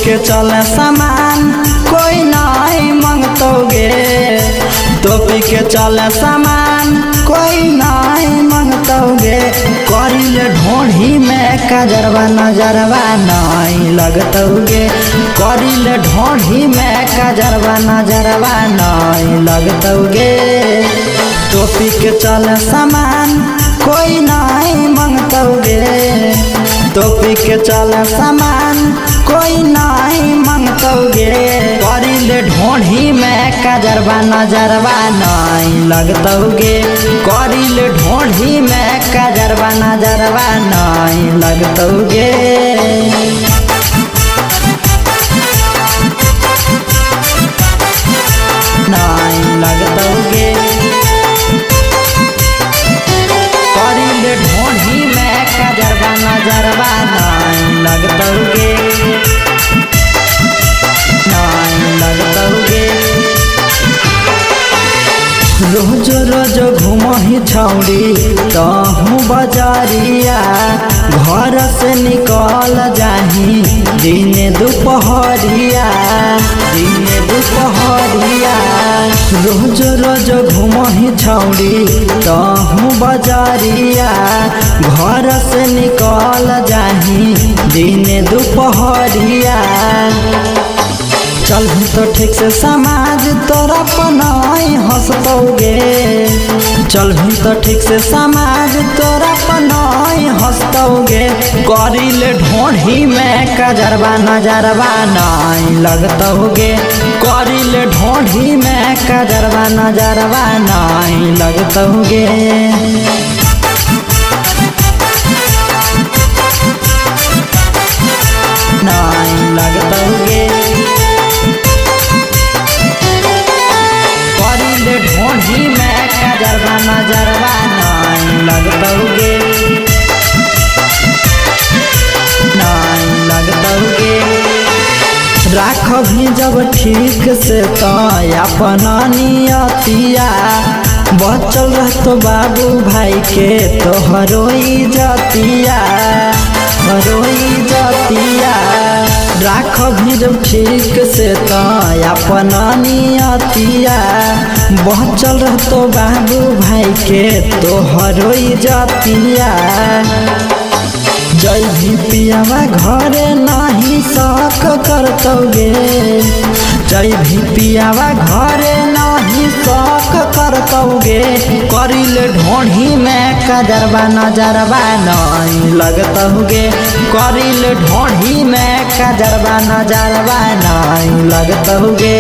के चले सामान कोई नहीं मांगतोगे। टोपी के चले सामान कोई नहीं मांगतोगे। करिले ढोढ़ी में काजरवा नजरवा नहीं लगतोगे। करिले ढोढ़ी में काजरवा नजरवा नहीं लगतोगे। टोपी के चले सामान कोई नहीं मांगतोगे। टोपी के चले सामान कोई नहीं मांगतोगे। करिले ढोढ़ी में काजरवा नजरवा नहीं लगतोगे। करिले ढोढ़ी में काजरवा नजरवा नहीं लगतोगे। नहीं लगतोगे। करिले ढोढ़ी में काजरवा नजरवा नहीं लगतोगे। नहीं लगतोगे। रोज रोज घूमही छौड़ी तहूँ बजारिया। घर से निकल जाही दिन दुपहरिया। दिन दुपहरिया रोज रोज घूमही छौड़ी तहूँ बजारिया। घर से निकल जाही दिन दुपहरिया। चल तो ठीक से समाज तोरा पनाई हंसतोगे। चल तो ठीक से समाज तोरा पनाई हंसतोगे। करिले ढोढ़ी में काजरवा नजरवा नहीं लगतोगे। करिले ढोढ़ी में काजरवा नजरवा नहीं लगतोगे। नहीं लगतोगे। करिले ढोढ़ी में काजरवा नजरवा नहीं लगतोगे। नहीं लगतोगे। राख भी जब ठीक से तो अपना नियतिया। बचल रहतो बाबू भाई के तोहरो इज्जतिया। इज्जतिया राख भी जब ठीक से तो अपना नियतिया। बचल रहतो बाबू भाई के तोहरो इज्जतिया। जय भी पियावा घरे नहीं शक करतोगे। जय भी पियावा घरे नहीं शक करतोगे। करिले ढोढ़ी में काजरवा नजरवा नहीं लगतोगे। करिले ढोढ़ी में काजरवा नजरवा नहीं लगतोगे।